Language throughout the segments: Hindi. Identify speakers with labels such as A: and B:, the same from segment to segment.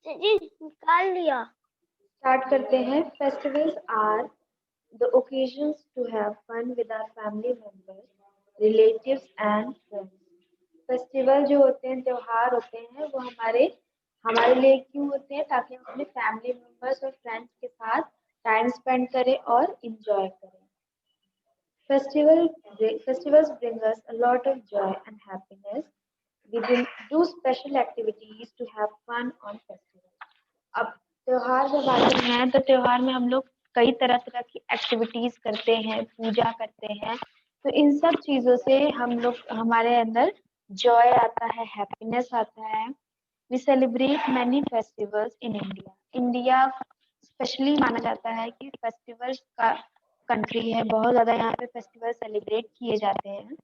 A: जी निकाल लिया।
B: स्टार्ट करते हैं। Festivals are the occasions to have fun with our family members, relatives and friends. Festival जो होते हैं, त्योहार होते हैं, वो हमारे हमारे लिए क्यों होते हैं? ताकि हम अपने फैमिली मेंबर्स और फ्रेंड्स के साथ टाइम स्पेंड करें और इंजॉय करें। Festivals bring us a lot of joy and happiness. We do special activities to have fun on festivals. अब त्योहार जब आते हैं तो त्योहार में हम लोग कई तरह तरह की एक्टिविटीज करते हैं, पूजा करते हैं। तो इन सब चीजों से हम लोग हमारे अंदर जॉय आता है, हैप्पीनेस आता है। We celebrate many festivals in India. India specially माना जाता है कि फेस्टिवल्स का कंट्री है, बहुत ज्यादा यहाँ पे फेस्टिवल सेलिब्रेट किए जाते हैं।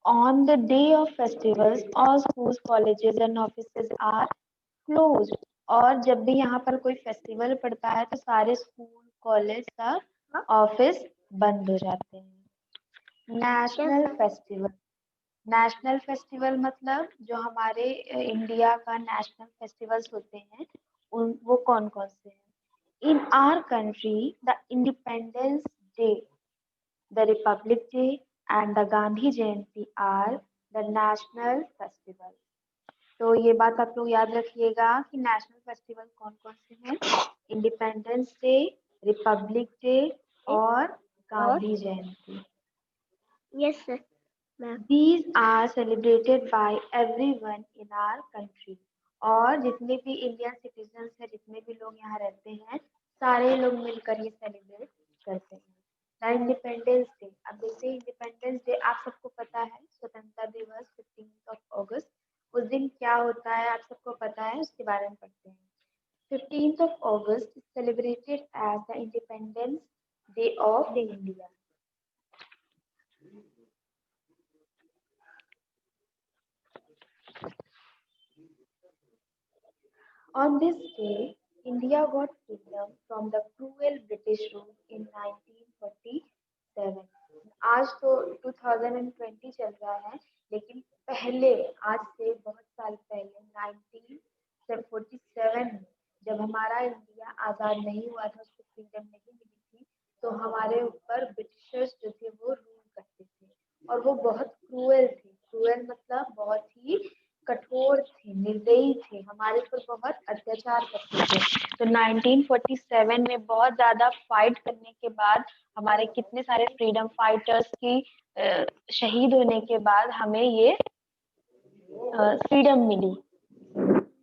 B: On the day of festivals all schools, colleges and offices are closed. और जब भी यहाँ पर कोई फेस्टिवल पड़ता है तो सारे स्कूल, कॉलेज का ऑफिस बंद हो जाते हैं। National festival. नेशनल फेस्टिवल मतलब जो हमारे इंडिया का नेशनल फेस्टिवल्स होते हैं, उन वो कौन कौन से हैं? In our country, the Independence Day, the Republic Day, and the Gandhi Jayanti are the national festivals. तो ये बात आप लोग याद रखिएगा कि नेशनल फेस्टिवल कौन कौन से हैं? इंडिपेंडेंस डे, रिपब्लिक डे और Gandhi Jayanti.
A: Yes sir ma'am.
B: These are celebrated by everyone in our country. और जितने भी इंडियन सिटीजन्स हैं, जितने भी लोग यहाँ रहते हैं, सारे लोग मिलकर ये सेलिब्रेट करते हैं। The independence day. अब जैसे इंडिपेंडेंस डे आप सबको पता है, स्वतंत्रता दिवस 15 अगस्त। उस दिन क्या होता है आप सबको पता है, उसके बारे में पढ़ते हैं। 15 अगस्त is celebrated as the Independence Day of India. On this day, India got freedom from the cruel British rule in 1947. आज तो 2020 चल रहा है, लेकिन पहले आज से बहुत साल पहले 1947 जब हमारा इंडिया आज़ाद नहीं हुआ था, उसको फ्रीडम नहीं मिली थी, तो हमारे ऊपर ब्रिटिशर्स जो थे वो रूल करते थे और वो बहुत क्रूएल थे। क्रूएल मतलब बहुत ही कठोर थे, निर्दयी थे, हमारे ऊपर बहुत अत्याचार करते थे। तो 1947 में बहुत ज्यादा फाइट करने के बाद हमारे कितने सारे फ्रीडम फाइटर्स की शहीद होने के बाद हमें ये फ्रीडम मिली।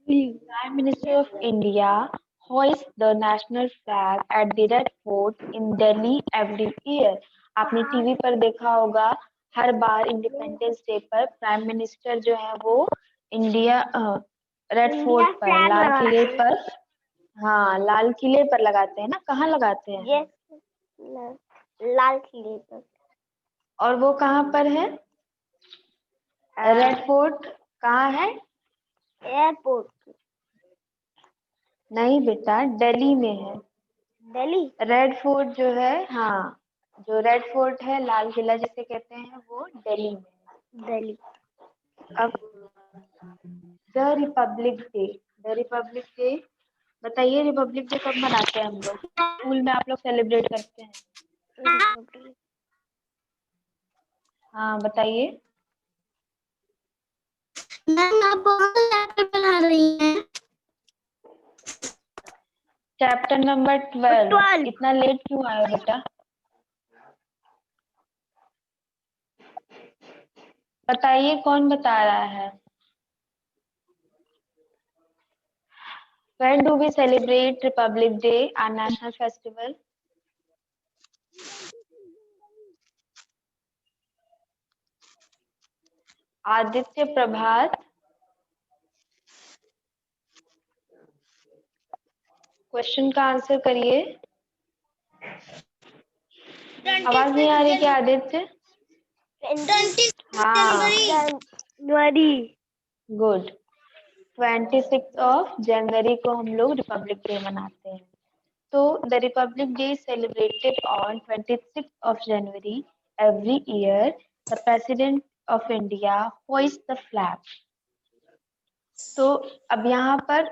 B: Prime Minister of India hoists the national flag at the Red Fort in Delhi every year. आपने टीवी पर देखा होगा, हर बार इंडिपेंडेंस डे पर प्राइम मिनिस्टर जो है वो इंडिया रेड फोर्ट पर, लाल किले पर, हाँ लाल किले पर लगाते हैं ना। कहाँ लगाते हैं?
A: यस लाल किले पर।
B: और वो कहाँ पर है? रेड फोर्ट कहाँ है?
A: एयरपोर्ट।
B: नहीं बेटा, दिल्ली में है।
A: दिल्ली।
B: रेड फोर्ट जो है, हाँ जो रेड फोर्ट है, लाल किला जिसे कहते हैं, वो दिल्ली में है।
A: दिल्ली।
B: अब the Republic day. The Republic day बताइए, रिपब्लिक डे कब मनाते हैं हम लोग? स्कूल में आप लोग सेलिब्रेट करते हैं? हाँ बताइए।
A: मैम आप कौन सा चैप्टर पढ़ा रही हैं?
B: Chapter number 12। इतना लेट क्यों आए बेटा? बताइए कौन बता रहा है? When do we celebrate Republic Day, our national festival? Aditya Prabhat, question का आंसर करिए। आवाज नहीं आ रही क्या आदित्य? हाँ
A: जनवरी।
B: गुड। 26 जनवरी को हम लोग रिपब्लिक डे मनाते हैं। तो the Republic day celebrated on 26 January every year. The President of India hoists the flag. तो अब यहाँ पर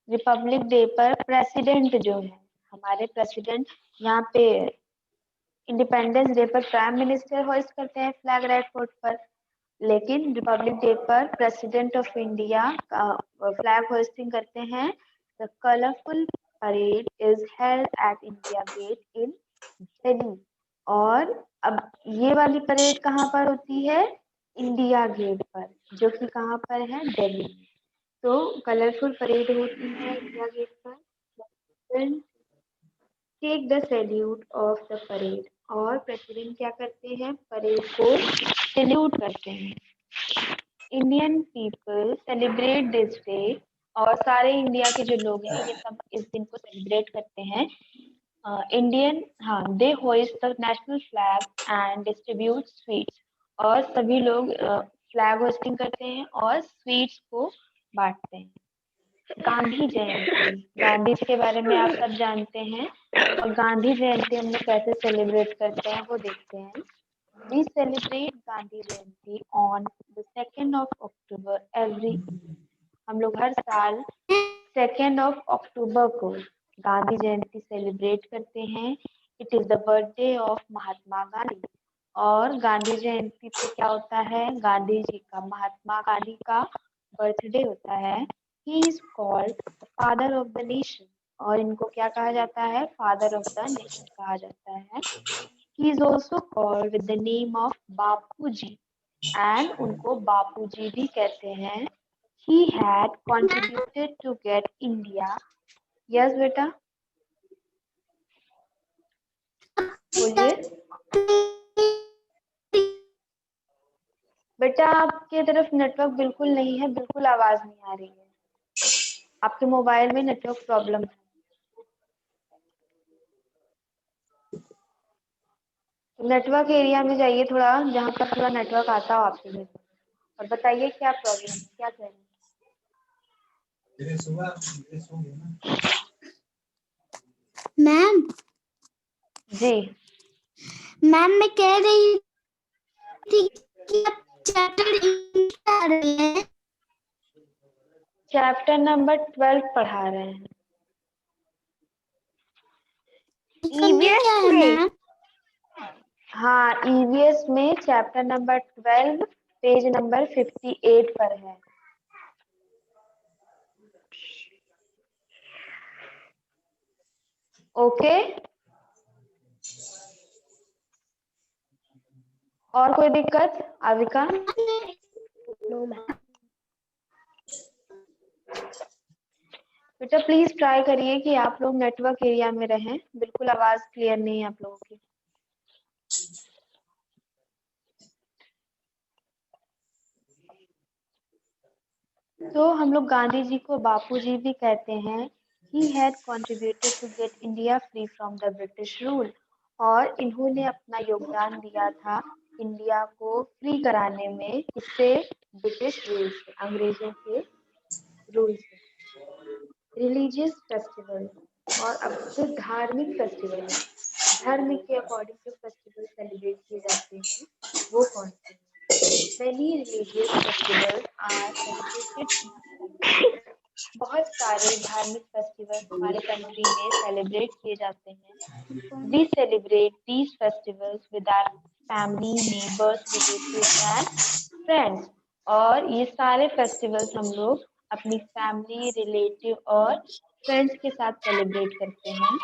B: रिपब्लिक डे पर प्रेसिडेंट जो है, हमारे प्रेसिडेंट यहाँ पे इंडिपेंडेंस डे पर प्राइम मिनिस्टर होस्ट करते हैं फ्लैग रेड फोर्ट पर, लेकिन रिपब्लिक डे पर president of India flag hosting करते हैं। The colourful parade is held at India get in Delhi. और अब ये वाली परेड कहाँ पर होती है? इंडिया गेट पर, जो कि कहाँ पर है? दिल्ली में। तो कलरफुल परेड होती है इंडिया गेट पर। Take the salute of the parade. और प्रेसिडेंट क्या करते हैं? परेड को सैल्यूट करते हैं। Indian people celebrate this day. और सारे इंडिया के जो लोग हैं ये सब इस दिन को सेलिब्रेट करते हैं। इंडियन, हाँ, they hoist the national flag and distribute sweets. और सभी लोग फ्लैग होस्टिंग करते हैं और स्वीट्स को बांटते हैं। गांधी जयंती, गांधी जी के बारे में आप सब जानते हैं, और गांधी जयंती हम लोग कैसे सेलिब्रेट करते हैं वो देखते हैं। We celebrate Gandhi Jayanti on the 2nd of October every। हम लोग हर साल 2nd of October को गांधी जयंती सेलिब्रेट करते हैं। It is the birthday of Mahatma Gandhi. और गांधी जयंती पे क्या होता है? गांधी जी का, महात्मा गांधी का बर्थडे होता है। He is called father of the nation. और इनको क्या कहा जाता है? फादर ऑफ द नेशन कहा जाता है। He is also called with the name of Bapu ji, and उनको बापू जी भी कहते हैं। He had contributed to get India। Yes बेटा, बोलिए। बेटा आपके तरफ नेटवर्क बिल्कुल नहीं है, बिल्कुल आवाज नहीं आ रही है। आपके मोबाइल में नेटवर्क प्रॉब्लम है। तो नेटवर्क एरिया में जाइए थोड़ा, जहाँ पर थोड़ा नेटवर्क आता हो आपके घर। और बताइए क्या प्रॉब्लम है, क्या कह रहे हैं?
A: मैम
B: जी
A: मैम मैं कह रही थी कि आप चैप्टर पढ़ा रही हैं।
B: चैप्टर नंबर 12 पढ़ा रहे हैं।
A: सब्जेक्ट क्या है मैम?
B: हाँ, ईवीएस में चैप्टर नंबर 12 पेज नंबर 58 पर है। ओके, और कोई दिक्कत आविका?
A: No ma'am.
B: बेटा प्लीज ट्राई करिए कि आप लोग नेटवर्क एरिया में रहें, बिल्कुल आवाज क्लियर नहीं है आप लोगों की। तो हम लोग गांधी जी को बापू जी भी कहते हैं। He had contributed to get India free from the British rule. और इन्होंने अपना योगदान दिया था इंडिया को फ्री कराने में, इससे ब्रिटिश रूल से, अंग्रेजों के रूल से। रिलीजियस फेस्टिवल, और अब जो धार्मिक फेस्टिवल है, धर्म के अकॉर्डिंग जो फेस्टिवल सेलिब्रेट किए जाते हैं वो कौन से हैं? Many religious festivals are celebrated in our country। बहुत सारे धार्मिक फेस्टिवल्स हमारे कंट्री में सेलिब्रेट किए जाते हैं। We celebrate these festivals with our family, neighbors, relatives and friends। और ये सारे फेस्टिवल्स हम लोग अपनी फैमिली, रिलेटिव और फ्रेंड्स के साथ सेलिब्रेट करते हैं।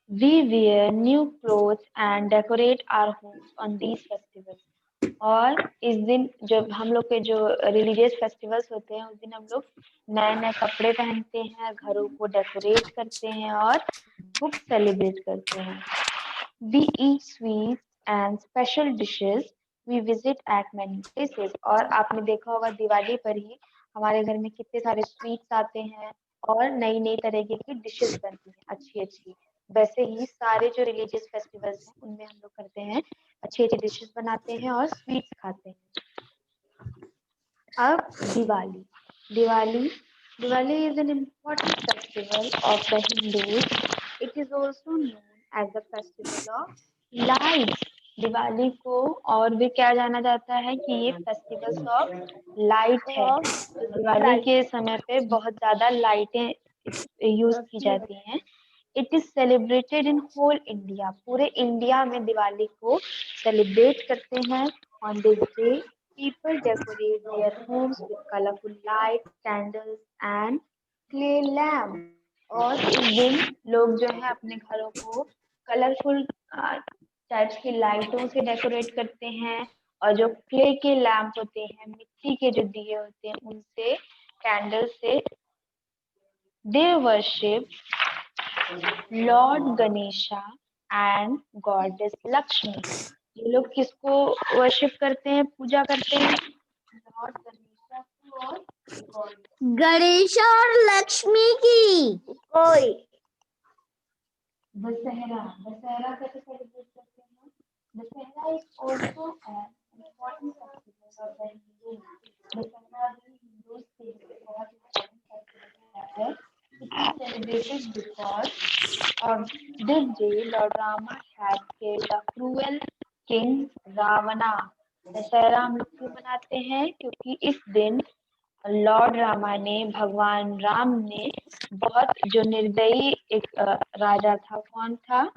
B: We wear new clothes and decorate our homes on these festivals। और इस दिन जब हम लोग के जो रिलीजियस फेस्टिवल्स होते हैं, उस दिन हम लोग नए नए कपड़े पहनते हैं, घरों को डेकोरेट करते हैं और खूब सेलिब्रेट करते हैं। We eat sweets and special dishes। We visit at many places। और आपने देखा होगा दिवाली पर ही हमारे घर में कितने सारे स्वीट्स आते हैं और नई नई तरीके की डिशेस बनती हैं अच्छी अच्छी। वैसे ही सारे जो रिलीजियस फेस्टिवल्स हैं उनमें हम लोग करते हैं, अच्छी अच्छी डिशेस बनाते हैं और स्वीट्स खाते हैं। अब Diwali. Diwali Diwali is an important festival of the Hindus। It is also known as the festival of lights। Diwali को और भी क्या जाना जाता है कि ये फेस्टिवल्स ऑफ लाइट है। तो दिवाली के समय पे बहुत ज्यादा लाइटें यूज की जाती हैं। It is celebrated in whole India, पूरे इंडिया में दिवाली को सेलिब्रेट करते हैं। On this day people decorate their homes with colourful light, candles and clay lamp. और इस दिन लोग जो है अपने घरों को कलरफुल टाइप्स की लाइटों से डेकोरेट करते हैं, और जो क्ले के लैम्प होते हैं, मिट्टी के जो दिए होते हैं, उनसे, कैंडल से they worship Lord Ganesha and goddess Lakshmi. ये लोग किसको वर्शिप करते हैं, पूजा करते हैं? लॉर्ड गणेशा को और गॉड
A: गणेश और लक्ष्मी की कोई
B: दशहरा। दशहरा कैसे सेलिब्रेट करते हैं? Dussehra is also an important festival of the Hindu. Dussehra भी हिंदू के लिए बहुत इम्पोर्टेंट फेस्टिवल है। It is celebrated because on this day, Lord Rama had killed the cruel king Ravana. Dussehra हम लोग क्यों मनाते हैं? क्योंकि इस दिन लॉर्ड रामा ने, भगवान राम ने, बहुत जो निर्दयी एक राजा था, कौन था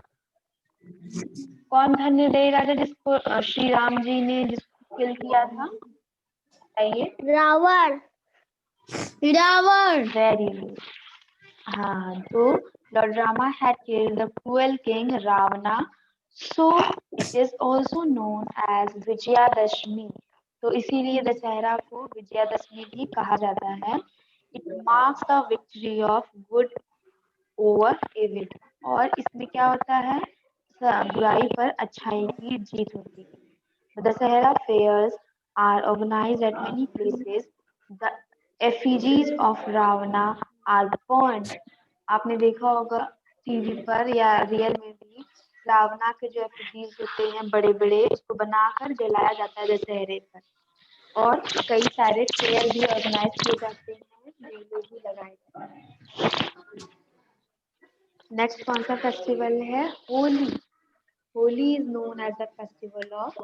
B: निर्दयी राजा जिसको श्री राम जी ने जिसको किल किया था? बताइए।
A: Ravan Ravan
B: very good. हाँ, तो Lord Rama had killed the cruel king Ravana, so it is also known as Vijayadashmi. तो इसीलिए दशहरा को विजयादशमी भी कहा जाता है। It marks the victory of good over evil. और इसमें क्या होता है? बुराई पर अच्छाई की जीत होती है। The Dussehra fairs are organized at many places. The effigies of Ravana are burned. आपने देखा होगा टीवी पर या रियल में भी, रावणा के जो एफिजीज होते हैं बड़े बड़े, उसको बनाकर जलाया जाता है दशहरे पर। और कई सारे फेयर भी ऑर्गेनाइज किए जाते हैं, मेले भी लगाए जाते हैं। नेक्स्ट कौन सा फेस्टिवल है? Holi. Holi is known as the festival of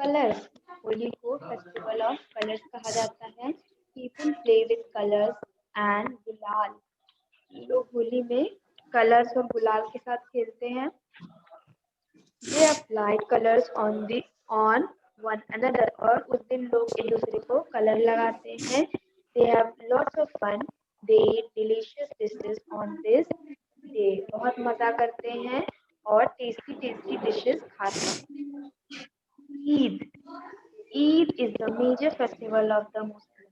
B: colours. Holi को फेस्टिवल ऑफ कलर्स कहा जाता है। People play with colours and gulal. लोग होली में कलर्स और गुलाल के साथ खेलते हैं। They apply colours on one another. और उस दिन लोग एक दूसरे को कलर लगाते हैं। They have lots of fun. They eat delicious dishes on this day. बहुत मजा करते हैं और टेस्टी टेस्टी डिशेस खाते हैं। Eid. Eid is the major festival of the Muslim.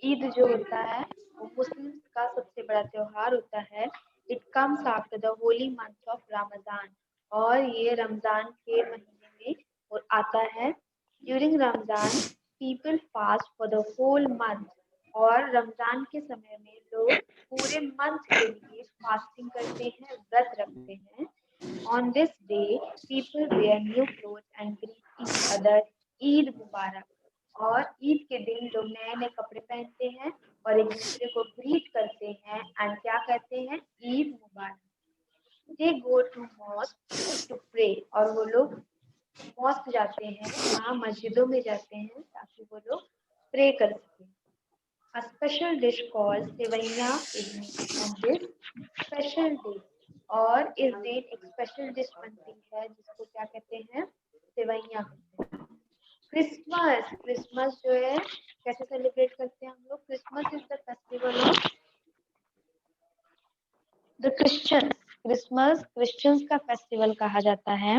B: Eid जो होता है वो मुस्लिम का सबसे बड़ा त्योहार होता है। It comes after the holy month of Ramzan. और ये रमजान के महीने में और आता है। During Ramzan people fast for the whole month. और रमजान के समय में लोग पूरे मंथ के लिए फास्टिंग करते हैं, व्रत रखते हैं। On this day, people wear new clothes and greet each other. Eid मुबारक। और ईद के दिन लोग नए नए कपड़े पहनते हैं और एक दूसरे को ग्रीट करते हैं एंड क्या कहते हैं? Eid Mubarak. They go to mosque to pray. और वो लोग मॉस्क जाते हैं, वहाँ मस्जिदों में जाते हैं ताकि वो लोग प्रे कर सकें। A special dish called sewaiya is made on this special day। और इस दिन एक स्पेशल डिश बनती है जिसको क्या कहते हैं? सेवैया कहते हैं। क्रिसमस। क्रिसमस जो है कैसे सेलिब्रेट करते हैं हम लोग? Christmas is the festival of the Christians. Christmas Christians का फेस्टिवल कहा जाता है।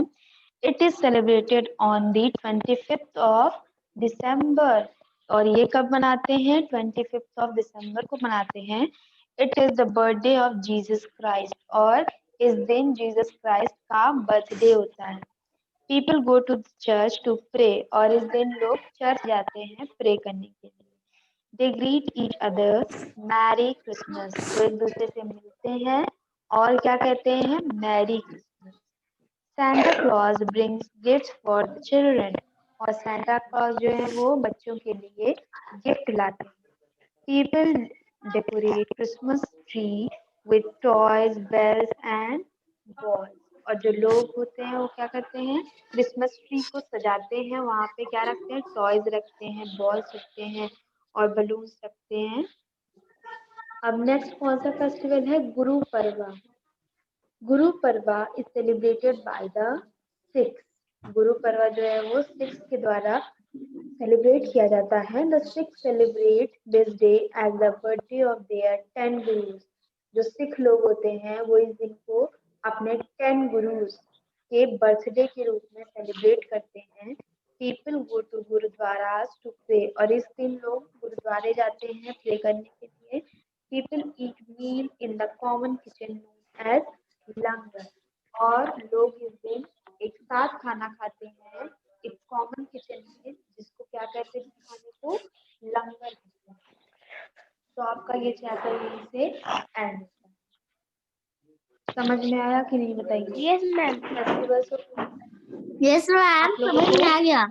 B: It is celebrated on the 25th of December. और ये कब मनाते हैं? 25th ऑफ दिसंबर को मनाते हैं। It is the birthday of Jesus Christ. और इस दिन जीसस क्राइस्ट का बर्थडे होता है। People go to church to pray. और इस दिन लोग चर्च जाते हैं प्रे करने के लिए। They greet each other merry Christmas. वो एक दूसरे से मिलते हैं और क्या कहते हैं? Merry Christmas. Santa Claus brings gifts for the children। और Santa Claus जो है वो बच्चों के लिए गिफ्ट लाते हैं। People decorate Christmas tree with toys, bells and balls। और जो लोग होते हैं वो क्या करते हैं, क्रिसमस ट्री को सजाते हैं, वहां पे क्या रखते हैं, टॉयज रखते हैं, बॉल्स रखते हैं और बलून्स रखते हैं। अब नेक्स्ट कौन सा फेस्टिवल है, गुरु पर्वा। गुरु पर्वा is celebrated by the six. गुरु पर्वा जो है वो सिक्स के द्वारा सेलिब्रेट किया जाता है। The Sikhs celebrate this day as the birthday of their 10 gurus. जो सिख लोग होते हैं वो इस दिन को अपने 10 गुरुज के बर्थडे के रूप में सेलिब्रेट करते हैं। People go to gurdwara to pray, और इस दिन लोग गुरुद्वारे जाते हैं प्रे करने के लिए। People eat meal in the common kitchen known as langar, और लोग इस दिन एक साथ खाना खाते हैं एक कॉमन किचन में, जिसको क्या कहते हैं खाने को, लंगर कहते हैं। तो आपका ये चैप्टर यहीं से एंड होता है। समझ में आया कि नहीं बताइए।
A: Yes ma'am.
B: Festivals
A: yes ma'am,
B: आप लोगों
A: समझ में आ
B: को
A: गया।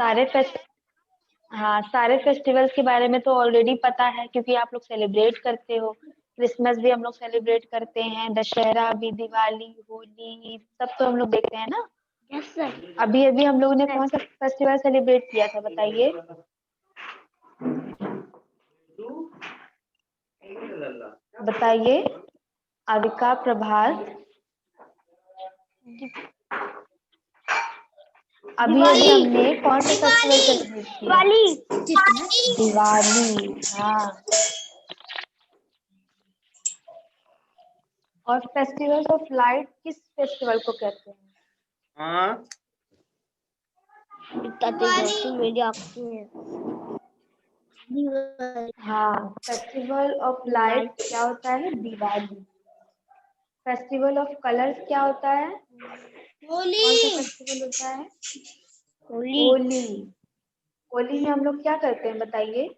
B: सारे फेस्टिवल्स के बारे में तो ऑलरेडी पता है, क्योंकि आप लोग सेलिब्रेट करते हो। क्रिसमस भी हम लोग सेलिब्रेट करते हैं, दशहरा भी, दिवाली, होली, सब तो हम लोग देखते हैं ना।
A: Yes sir.
B: अभी अभी हम लोगों ने कौन सा फेस्टिवल सेलिब्रेट किया था बताइए। बताइए अविका, प्रभात। अभी अभी हमने कौन सा फेस्टिवल सेलिब्रेट किया, दिवाली। हाँ, और फेस्टिवल ऑफ लाइट किस फेस्टिवल को कहते हैं।
C: हाँ,
A: मेरी आपकी है।
B: हाँ, फेस्टिवल ऑफ लाइट क्या होता है, दिवाली। फेस्टिवल ऑफ कलर्स क्या होता है, कौन सा फेस्टिवल होता है, होली। होली में हम लोग क्या करते हैं बताइए।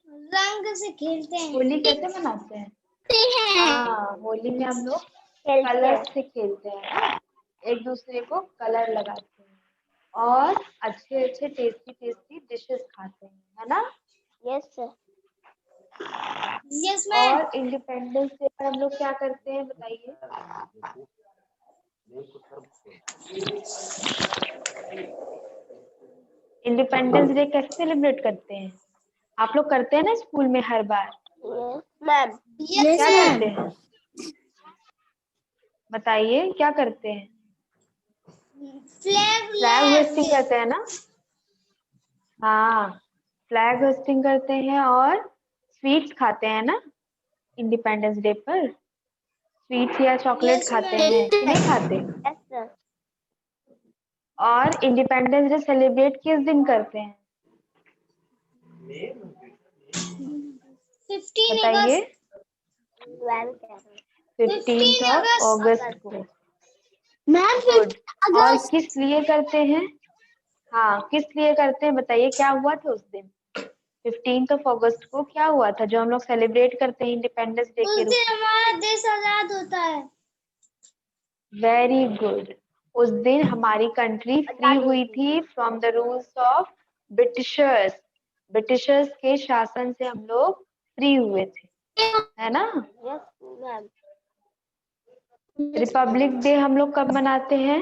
A: रंग से खेलते हैं।
B: होली कैसे मनाते हैं। हाँ, होली में हम लोग
A: खेलते
B: कलर
A: हैं।
B: से खेलते हैं ना, एक दूसरे को कलर लगाते हैं और अच्छे अच्छे टेस्टी टेस्टी डिशेस खाते हैं, है ना।
A: Yes sir. Yes ma'am.
B: और इंडिपेंडेंस डे पर हम लोग क्या करते हैं बताइए। इंडिपेंडेंस डे कैसे सेलिब्रेट करते हैं, आप लोग करते हैं ना स्कूल में हर बार।
A: मैम।
B: क्या करते हैं बताइए, क्या करते हैं। फ्लैग होस्टिंग करते हैं ना। हाँ, फ्लैग होस्टिंग करते हैं और स्वीट्स खाते हैं ना इंडिपेंडेंस डे पर। स्वीट्स या चॉकलेट
A: Yes,
B: खाते
A: ma'am.
B: हैं कि नहीं खाते।
A: Yes, sir.
B: और इंडिपेंडेंस डे सेलिब्रेट किस दिन करते हैं
A: 15
B: बताइए।
A: अगस्त
B: 15th
A: 15
B: ऑफ
A: अगस्त
B: अगस्त को।
A: Ma'am,
B: good.
A: 15
B: और
A: अगस्त।
B: किस लिए करते हैं, हाँ किस लिए करते हैं बताइए, क्या हुआ था उस दिन 15th ऑफ अगस्त को, क्या हुआ था जो हम लोग सेलिब्रेट करते हैं इंडिपेंडेंस डे के
A: उस
B: रूप
A: दिन
B: में।
A: हमारा देश आजाद होता है।
B: Very good. उस दिन हमारी कंट्री फ्री हुई थी from the rules of Britishers. Britishers के शासन से हम लोग फ्री हुए थे, है ना।
A: Yes ma'am.
B: रिपब्लिक डे हम लोग कब मनाते हैं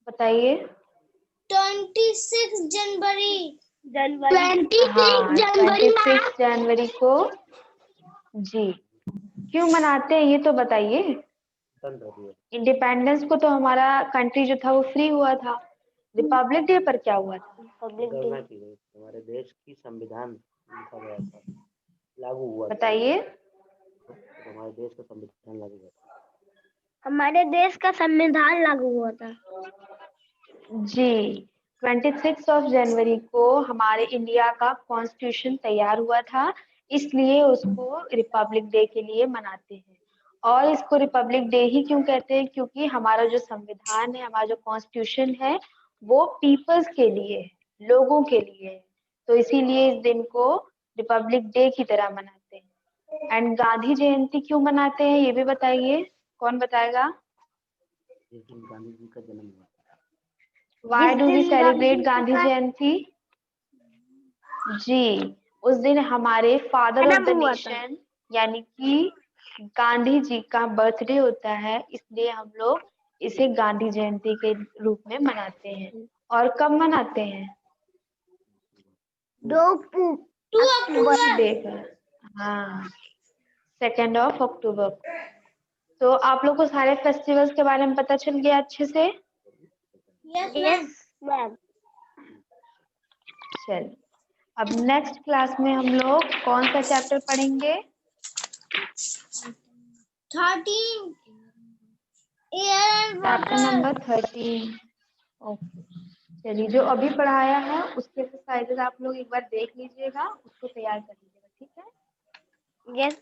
B: बताइए।
A: 26 जनवरी।
B: हाँ, 26 जनवरी को। जी, क्यों मनाते हैं ये तो बताइए। इंडिपेंडेंस को तो हमारा कंट्री जो था वो फ्री हुआ था। रिपब्लिक डे पर क्या हुआ था
C: हमारे देश की संविधान लिखा गया था, लागू हुआ था।
B: बताइए।
C: हमारे देश का संविधान लागू हुआ था।
A: हमारे देश का संविधान लागू हुआ था।
B: जी, 26 ऑफ जनवरी को हमारे इंडिया का कॉन्स्टिट्यूशन तैयार हुआ था, इसलिए उसको रिपब्लिक डे के लिए मनाते हैं। और इसको रिपब्लिक डे ही क्यों कहते हैं, क्योंकि हमारा जो संविधान है, हमारा जो कॉन्स्टिट्यूशन है, वो पीपल्स के लिए है, लोगों के लिए है। तो इसीलिए इस दिन को रिपब्लिक डे की तरह मनाते हैं। एंड गांधी जयंती क्यों मनाते हैं ये भी बताइए, कौन बताएगा।
C: जिस दिन गांधी जी का जन्म हुआ था।
B: Why do we celebrate Gandhi जयंती। जी, उस दिन हमारे फादर ऑफ द
A: खत्म हुआ था।
B: नेशन यानी कि गांधी जी का बर्थडे होता है, इसलिए हम लोग इसे गांधी जयंती के रूप में मनाते हैं। और कब मनाते हैं?
A: 2 अक्टूबर।
B: देख, हाँ, 2 अक्टूबर को। तो आप लोग को सारे फेस्टिवल्स के बारे में पता चल गया अच्छे से?
A: Yes ma'am.
B: चलिए, अब नेक्स्ट क्लास में हम लोग कौन सा चैप्टर पढ़ेंगे?
A: 13 एयर
B: चैप्टर नंबर 13। ओके, चलिए, जो अभी पढ़ाया है उसके एक्सरसाइजेस आप लोग एक बार देख लीजिएगा, उसको तैयार कर लीजिएगा, ठीक है?
A: यस